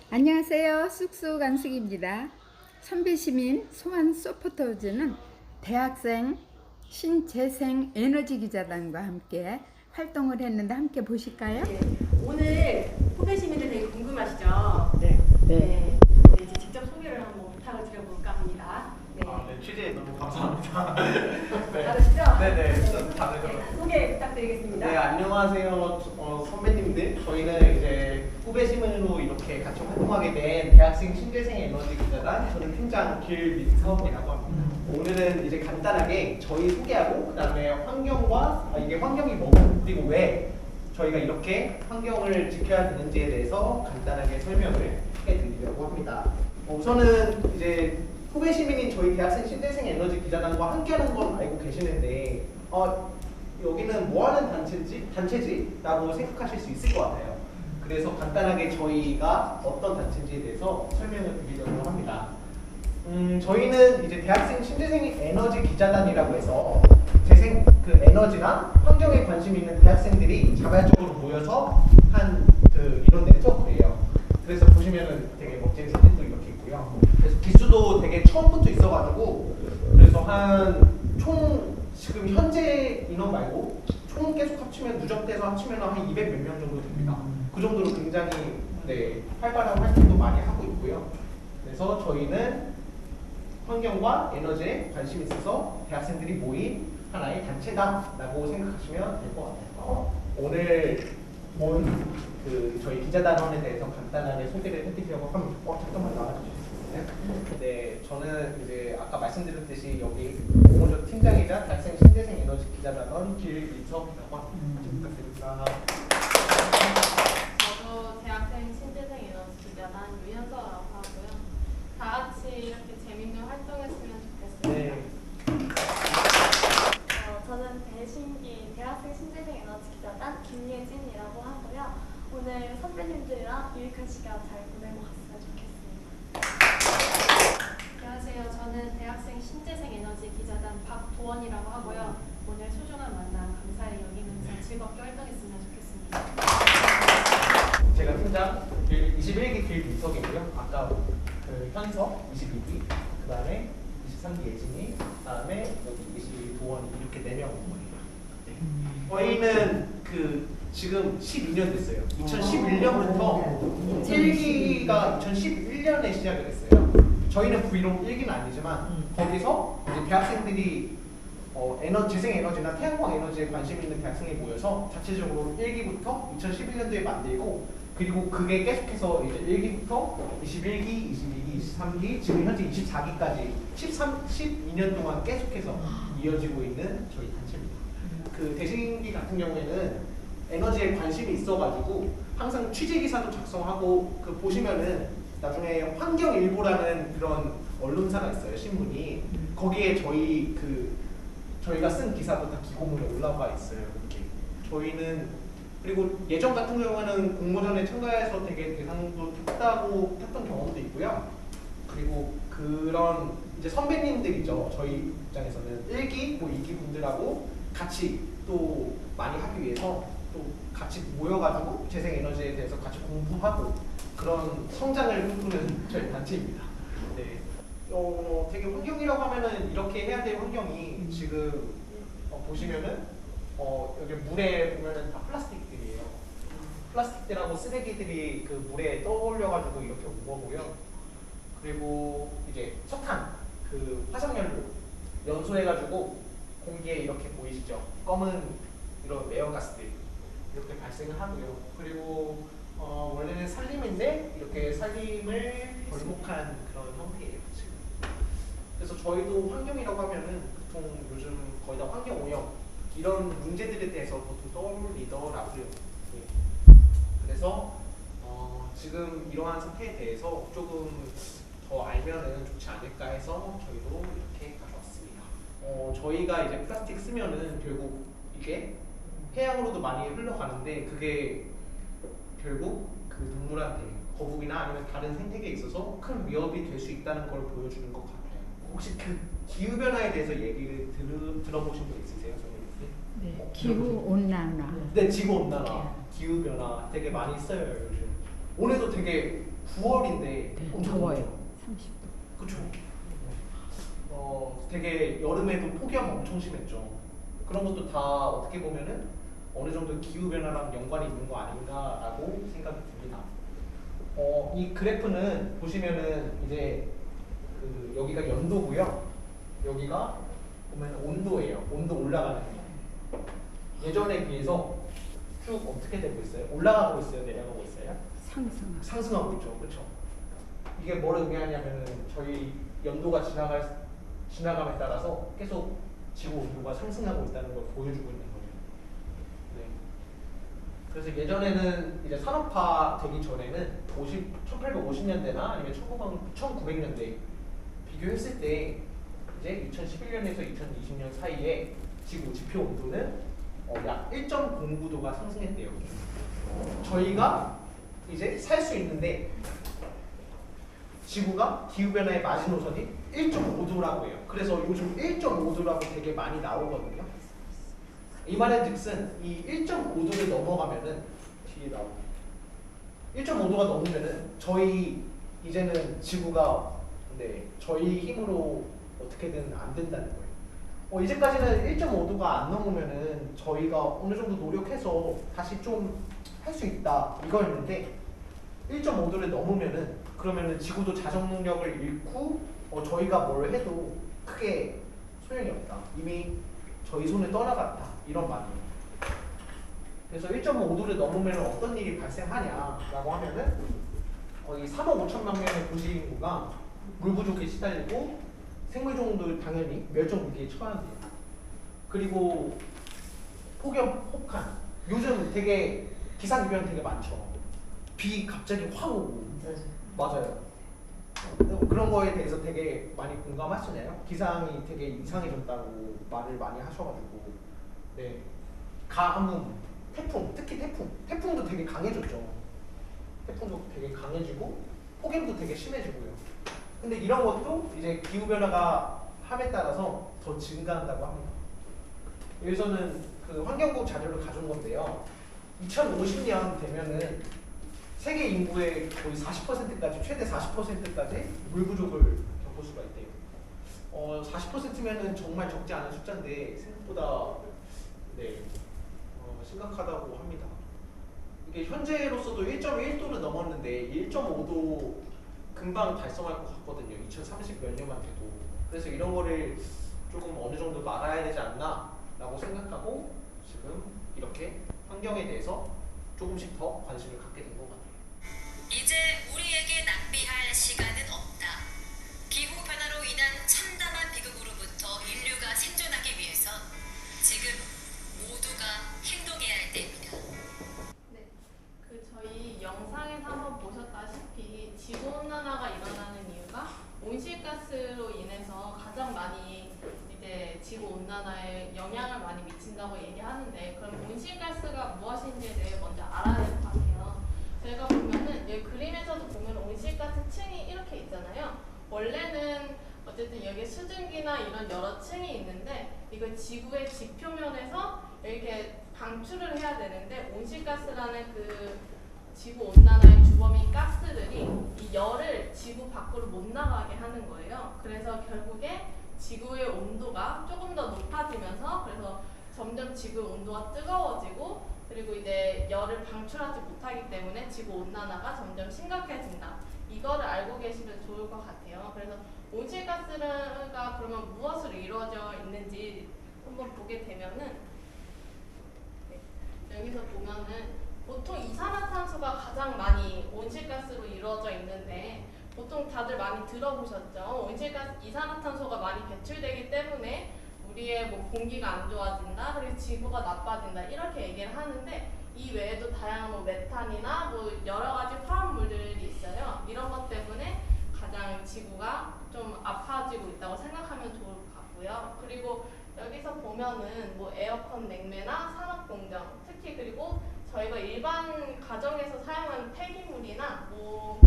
안녕하세요. 쑥쑥 안숙입니다. 선배시민 소환 서포터즈는 대학생 신재생 에너지 기자단과 함께 활동을 했는데 함께 보실까요? 네. 오늘 후배 시민들 되게 궁금하시죠? 네. 네. 이제 직접 소개를 한번 부탁을 드려볼까 합니다. 네. 네, 취재 너무 감사합니다. 네. 다르시죠? 네네, 진짜 다르죠. 네, 소개 부탁드리겠습니다. 네, 안녕하세요. 선배님들. 저희는 이제 후배 시민으로 이렇게 같이 활동하게 된 대학생 신재생 에너지 기자단, 저는 팀장 길민섭이라고 합니다. 오늘은 이제 간단하게 저희 소개하고, 그 다음에 환경과, 이게 환경이 뭐고, 그리고 왜 저희가 이렇게 환경을 지켜야 되는지에 대해서 간단하게 설명을 해드리려고 합니다. 우선은 이제 후배 시민인 저희 대학생 신재생 에너지 기자단과 함께하는 건 알고 계시는데 여기는 뭐하는 단체지라고 생각하실 수 있을 것 같아요. 그래서 간단하게 저희가 어떤 단체인지에 대해서 설명을 드리려고 합니다. 저희는 이제 대학생 신재생 에너지 기자단이라고 해서 재생 에너지나 환경에 관심 있는 대학생들이 자발적으로 모여서 한 이런 네트워크예요. 그래서 보시면은 되게 멋진 사진도 이렇게 있고요. 그래서 기수도 되게 처음부터 있어가지고 그래서 한 총 지금 현재 인원 말고 총 계속 합치면 누적돼서 합치면 한 200 몇 명 정도 됩니다. 그 정도로 굉장히 활발한 활동도 많이 하고 있고요. 그래서 저희는 환경과 에너지에 관심이 있어서 대학생들이 모인 하나의 단체다라고 생각하시면 될 것 같아요. 오늘 온 저희 기자단원에 대해서 간단하게 소개를 해드리려고 합니다. 잠깐만 나와주시겠어요? 네, 저는 이제 아까 말씀드렸듯이 여기 공모조 팀장이자 대학생 신재생 에너지 기자단원 길민섭이라고 합니다. 부탁드립니다. 저도 대학생 신재생 에너지 기자단 유현서라고 하고요. 다 같이 이렇게 재밌는 활동했으면 좋겠습니다. 네. 저는 배신기 대학생 신재생 에너지 기자단 김예진이라고 하고요. 오늘 선배님들이랑 유익한 시간 잘 보내고 갔으면 좋겠습니다. 안녕하세요. 저는 대학생 신재생 에너지 기자단 박도원이라고 하고요. 오늘 소중한 만남 감사히 여기면서 즐겁게 활동했으면 좋겠습니다. 제가 팀장 21기 길민석이고요. 아까 현석 22기, 그 다음에 23기 예진이, 그 다음에 여기 22도원이 이렇게 4명 온 거예요. 저희는 지금 12년 됐어요. 2011년부터 1기가 2011년에 시작을 했어요. 저희는 브이로그 1기는 아니지만 거기서 이제 대학생들이 재생 에너지나 태양광 에너지에 관심 있는 대학생이 모여서 자체적으로 1기부터 2011년도에 만들고 그리고 그게 계속해서 이제 1기부터 21기, 22기, 23기, 지금 현재 24기까지 12년 동안 계속해서 이어지고 있는 저희 단체입니다. 대신기 같은 경우에는 에너지에 관심이 있어가지고 항상 취재 기사도 작성하고 보시면은 나중에 환경일보라는 그런 언론사가 있어요. 신문이 거기에 저희가 쓴 기사도 다 기고문에 올라와 있어요. 이렇게 저희는 그리고 예전 같은 경우에는 공모전에 참가해서 되게 대상도 탔던 경험도 있고요. 그리고 그런 이제 선배님들이죠. 저희 입장에서는 1기, 2기 분들하고 같이 또 많이 하기 위해서 또 같이 모여가지고 재생에너지에 대해서 같이 공부하고 그런 성장을 꿈꾸는 저희 단체입니다. 네. 되게 환경이라고 하면은 이렇게 해야 될 환경이 지금 보시면은 여기 물에 보면은 다 플라스틱들이에요. 플라스틱들하고 쓰레기들이 물에 떠올려가지고 이렇게 온 거고요. 그리고 이제 석탄, 화석연료 연소해가지고 공기에 이렇게 보이시죠? 검은 이런 레어가스들 이렇게 발생을 하고요. 그리고 원래는 산림인데 이렇게 산림을 벌목한 그런 형태예요. 지금. 그래서 저희도 환경이라고 하면은 보통 요즘 거의 다 환경 오염 이런 문제들에 대해서 보통 떠올리더라고요. 네. 그래서 지금 이러한 사태에 대해서 조금 더 알면은 좋지 않을까 해서 저희도 이렇게 가져왔습니다. 저희가 이제 플라스틱 쓰면은 결국 이게 해양으로도 많이 흘러가는데 그게 결국 동물한테 거북이나 아니면 다른 생태계에 있어서 큰 위협이 될 수 있다는 걸 보여주는 것 같아요. 혹시 기후 변화에 대해서 얘기를 들어보신 분 있으세요, 선생님? 네, 기후 온난화. 네, 지구 온난화, 기후 변화 되게 많이 써요 요즘. 올해도 되게 9월인데 엄청 더워요. 더워요. 30도. 그쵸? 되게 여름에도 폭염 엄청 심했죠. 그런 것도 다 어떻게 보면은 어느 정도 기후 변화랑 연관이 있는 거 아닌가라고 생각이 듭니다. 이 그래프는 보시면은 이제 그 여기가 연도고요. 여기가 보면 온도예요. 온도 올라가는 거. 예전에 비해서 쭉 어떻게 되고 있어요? 올라가고 있어요? 내려가고 있어요? 상승. 상승하고 있죠. 그렇죠? 이게 뭘 의미하냐면은 저희 연도가 지나감에 따라서 계속 지구 온도가 상승하고 있다는 걸 보여주고 있는 거예요. 네. 그래서 예전에는 이제 산업화 되기 전에는 1850년대나 아니면 1900년대 비교했을 때 이제 2011년에서 2020년 사이에 지구 지표 온도는 약 1.09도가 상승했대요. 저희가 이제 살 수 있는데 지구가 기후변화의 마지노선이 1.5도라고 해요. 그래서 요즘 1.5도라고 되게 많이 나오거든요. 이 말의 뜻은 이 1.5도를 넘어가면은 뒤에 나오고 1.5도가 넘으면은 저희 이제는 지구가 저희 힘으로 어떻게든 안 된다는 거예요. 이제까지는 1.5도가 안 넘으면은 저희가 어느 정도 노력해서 다시 좀 할 수 있다 이거였는데 1.5도를 넘으면은 그러면은 지구도 자정 능력을 잃고 저희가 뭘 해도 크게 소용이 없다. 이미 저희 손을 떠나갔다. 이런 말이에요. 그래서 1.5도를 넘으면 어떤 일이 발생하냐라고 하면은 거의 3억 5천만 명의 도시 인구가 물 부족에 시달리고 생물종도 당연히 멸종 위기에 처한대요. 그리고 폭염, 혹한 요즘 되게 기상이변 되게 많죠. 비 갑자기 확 오고 맞아요. 그런 거에 대해서 되게 많이 공감하시나요? 기상이 되게 이상해졌다고 말을 많이 하셔가지고 네. 가뭄, 태풍, 특히 태풍도 되게 강해졌죠. 태풍도 되게 강해지고 폭염도 되게 심해지고요. 근데 이런 것도 이제 기후변화가 함에 따라서 더 증가한다고 합니다. 여기서는 그 환경부 자료를 가져온 건데요. 2050년 되면은 세계 인구의 거의 40%까지, 최대 40%까지 물 부족을 겪을 수가 있대요. 40%면은 정말 적지 않은 숫자인데 생각보다 심각하다고 합니다. 이게 현재로서도 1.1도를 넘었는데 1.5도 금방 달성할 것 같거든요. 2030 몇 년만 돼도. 그래서 이런 거를 조금 어느 정도 막아야 되지 않나라고 생각하고 지금 이렇게 환경에 대해서 조금씩 더 관심을 갖게 된 것 같아요. 이제 우리에게 낭비할 시간은 없다. 기후 변화로 인한 참담한 비극으로부터 인류가 생존하기 위해선 지금 모두가 행동해야 할 때입니다. 네, 저희 영상에서 한번 보셨다시피 지구 온난화가 일어나는 이유가 온실가스로 인해서 가장 많이 이제 지구 온난화에 영향을 많이 미친다고 얘기하는데, 그럼 온실가스가 무엇인지에 대해 먼저 알아야 될 것 같아요. 저희가 보면은 여기 그림에서도 보면 온실가스 층이 이렇게 있잖아요. 원래는 어쨌든 여기 수증기나 이런 여러 층이 있는데 이거 지구의 지표면에서 이렇게 방출을 해야 되는데, 온실가스라는 그 지구 온난화의 주범인 가스들이 이 열을 지구 밖으로 못 나가게 하는 거예요. 그래서 결국에 지구의 온도가 조금 더 높아지면서, 그래서 점점 지구 온도가 뜨거워지고, 그리고 이제 열을 방출하지 못하기 때문에 지구 온난화가 점점 심각해진다. 이거를 알고 계시면 좋을 것 같아요. 그래서 온실가스가 그러면 무엇으로 이루어져 있는지 한번 보게 되면은, 여기서 보면은 보통 이산화탄소가 가장 많이 온실가스로 이루어져 있는데, 보통 다들 많이 들어보셨죠? 이산화탄소가 많이 배출되기 때문에 우리의 뭐 공기가 안 좋아진다, 그리고 지구가 나빠진다, 이렇게 얘기를 하는데, 이 외에도 다양한 뭐 메탄이나 뭐 여러 가지 화합물들이 있어요. 이런 것 때문에 가장 지구가 좀 아파지고 있다고 생각하면 좋을 것 같고요. 그리고 여기서 보면은 뭐 에어컨, 냉매나 산업공정, 특히 그리고 저희가 일반 가정에서 사용하는 폐기물이나 뭐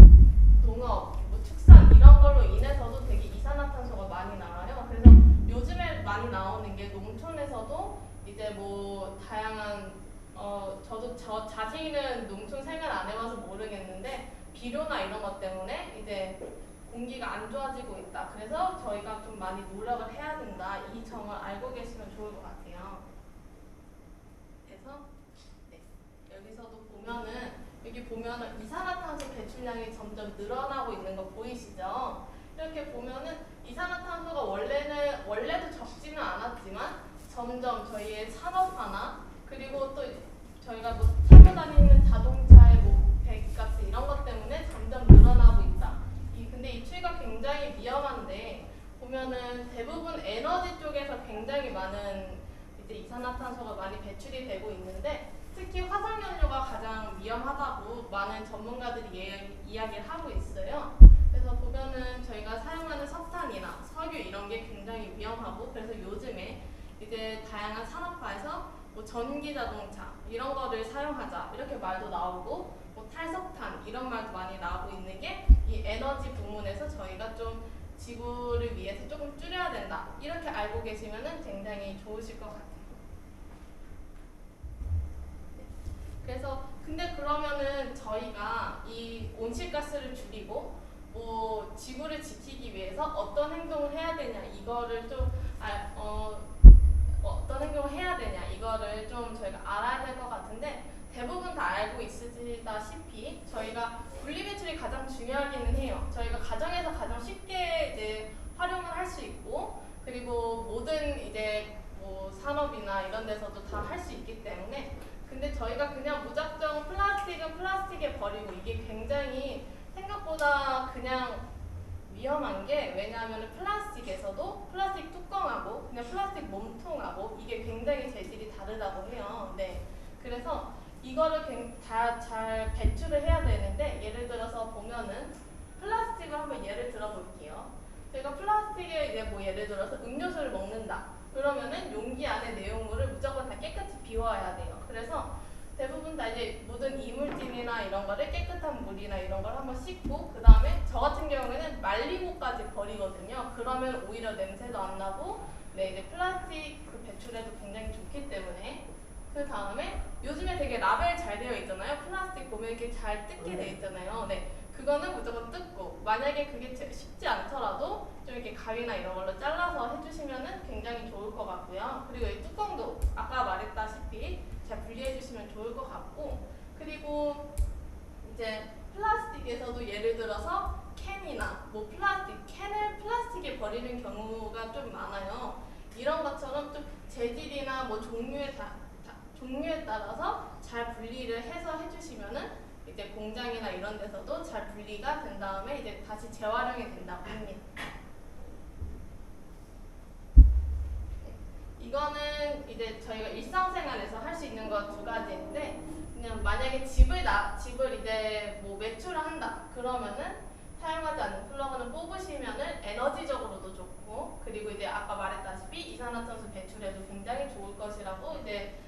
농업, 뭐 축산 이런 걸로 인해서도 되게 이산화탄소가 많이 나와요. 그래서 요즘에 많이 나오는 게 농촌에서도 이제 뭐 다양한 저도 저 자신은 농촌 생활 안 해봐서 모르겠는데 비료나 이런 것 때문에 이제 공기가 안 좋아지고 있다. 그래서 저희가 좀 많이 노력을 해야 된다. 이 점을 알고 계시면 좋을 것 같아요. 그래서 네, 여기서도 보면은 여기 보면은 이산화탄소 배출량이 점점 늘어나고 있는 거 보이시죠? 이렇게 보면은 이산화탄소가 원래도 적지는 않았지만 점점 저희의 산업화나 그리고 또 저희가 뭐 타고 다니는 자동차의 뭐 배기가스 이런 것 때문에 점점 늘어나고 있다. 근데 이 추이가 굉장히 위험한데 보면은 대부분 에너지 쪽에서 굉장히 많은 이제 이산화탄소가 많이 배출이 되고 있는데 특히 화석연료가 가장 위험하다고 많은 전문가들이 이야기를 하고 있어요. 그래서 보면은 저희가 사용하는 석탄이나 석유 이런 게 굉장히 위험하고 그래서 요즘에 이제 다양한 산업화에서 뭐 전기 자동차 이런 거를 사용하자 이렇게 말도 나오고 뭐 탈석탄 이런 말도 많이 나오고 있는 게 이 에너지 부문에서 저희가 좀 지구를 위해서 조금 줄여야 된다 이렇게 알고 계시면은 굉장히 좋으실 것 같아요. 그래서 근데 그러면은 저희가 이 온실가스를 줄이고 뭐 지구를 지키기 위해서 어떤 행동을 해야 되냐 이거를 좀 어떤 행동을 해야 되냐 이거를 좀 저희가 알아야 될 것 같은데 대부분 다 알고 있으시다시피 저희가 분리배출이 가장 중요하기는 해요. 저희가 가정에서 가장 쉽게 이제 활용을 할 수 있고 그리고 모든 이제 뭐 산업이나 이런 데서도 다 할 수 있기 때문에 근데 저희가 그냥 무작정 플라스틱은 플라스틱에 버리고 이게 굉장히 생각보다 그냥 위험한 게 왜냐하면 플라스틱에서도 플라스틱 뚜껑하고 그냥 플라스틱 몸통하고 이게 굉장히 재질이 다르다고 해요. 네, 그래서 이거를 잘 배출을 해야 되는데 예를 들어서 보면은 플라스틱을 한번 예를 들어 볼게요. 제가 플라스틱에 이제 뭐 예를 들어서 음료수를 먹는다. 그러면은 용기 안에 내용물을 무조건 다 깨끗이 비워야 돼요. 그래서 대부분 다 이제 모든 이물질이나 이런 거를 깨끗한 물이나 이런 걸 한번 씻고 그 다음에 저 같은 경우에는 말리고까지 버리거든요. 그러면 오히려 냄새도 안 나고 네 이제 플라스틱 그 배출에도 굉장히 좋기 때문에 그 다음에 요즘에 되게 라벨 잘 되어 있잖아요. 플라스틱 보면 이렇게 잘 뜯게 되어 있잖아요. 네, 그거는 무조건 뜯고 만약에 그게 쉽지 않더라도 좀 이렇게 가위나 이런 걸로 잘라서 해주시면은 굉장히 좋을 것 같고요. 그리고 이 뚜껑도 아까 말했다시피 잘 분리해 주시면 좋을 것 같고 그리고 이제 플라스틱에서도 예를 들어서 캔이나 뭐 캔을 플라스틱에 버리는 경우가 좀 많아요. 이런 것처럼 좀 재질이나 뭐 종류에 따라서 잘 분리를 해서 해주시면은 이제 공장이나 이런 데서도 잘 분리가 된 다음에 이제 다시 재활용이 된다고 합니다. 이거는 이제 저희가 일상생활에서 할 수 있는 거 두 가지인데 그냥 만약에 집을 이제 뭐 매출을 한다 그러면은 사용하지 않는 플러그는 뽑으시면은 에너지적으로도 좋고 그리고 이제 아까 말했다시피 이산화탄소 배출에도 굉장히 좋을 것이라고 이제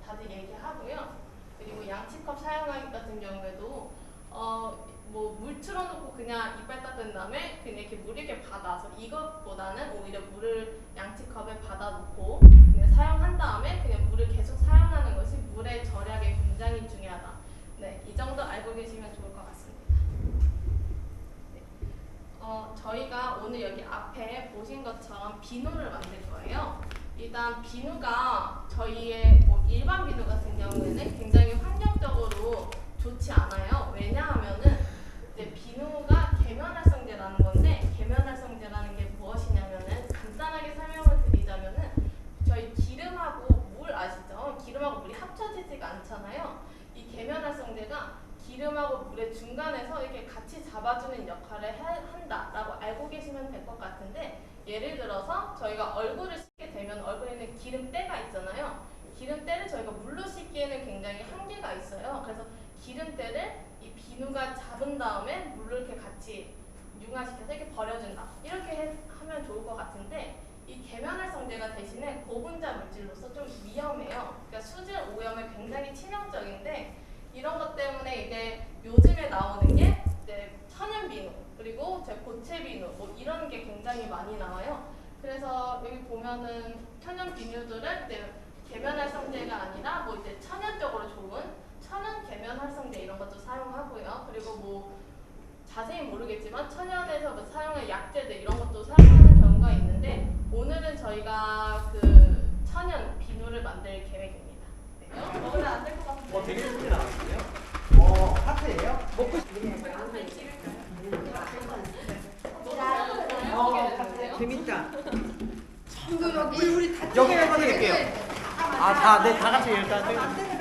다들 얘기하고요. 그리고 양치컵 사용하기 같은 경우에도 뭐 물 틀어놓고 그냥 이빨 닦은 다음에 그냥 이렇게 물 이렇게 받아서 이것보다는 오히려 물을 양치컵에 받아놓고 그냥 사용한 다음에 그냥 물을 계속 사용하는 것이 물의 절약에 굉장히 중요하다. 네, 이 정도 알고 계시면 좋을 것 같습니다. 네. 저희가 오늘 여기 앞에 보신 것처럼 비누를 만들 거예요. 일단 비누가 저희의 뭐 일반 비누 같은 경우에는 굉장히 환경적으로 좋지 않아요. 왜냐하면은 이제 비누가 계면활성제라는 건데 계면활성제라는 게 무엇이냐면은 간단하게 설명을 드리자면은 저희 기름하고 물 아시죠? 기름하고 물이 합쳐지지가 않잖아요. 이 계면활성제가 기름하고 물의 중간에서 이렇게 같이 잡아주는 역할을 한다라고 알고 계시면 될 것 같은데 예를 들어서 저희가 얼굴을 씻게 되면 얼굴에 있는 기름때가 있잖아요. 기름때를 저희가 물로 씻기에는 굉장히 한계가 있어요. 그래서 기름때를 이 비누가 잡은 다음에 물을 이렇게 같이 융화시켜서 이렇게 버려준다. 이렇게 하면 좋을 것 같은데 이 계면활성제가 대신에 고분자 물질로서 좀 위험해요. 그러니까 수질 오염에 굉장히 치명적인데 이런 것 때문에 이제 요즘에 나오는 게 이제 천연 비누 그리고 고체 비누 뭐 이런 게 굉장히 많이 나와요. 그래서 여기 보면은 천연 비누들은 이제 계면활성제가 아니라 뭐 이제 천연적으로 좋은 천연 계면 활성제 이런 것도 사용하고요. 그리고 뭐 자세히 모르겠지만 천연에서 뭐 사용한 약재들 이런 것도 사용하는 경우가 있는데 오늘은 저희가 그 천연 비누를 만들 계획입니다. 네. 먹으면 안 될 것 같은데. 되게 쉽게 나왔어요. 하트예요? 먹고 재밌다. 여기 여기 해드릴게요. 다 같이 일단.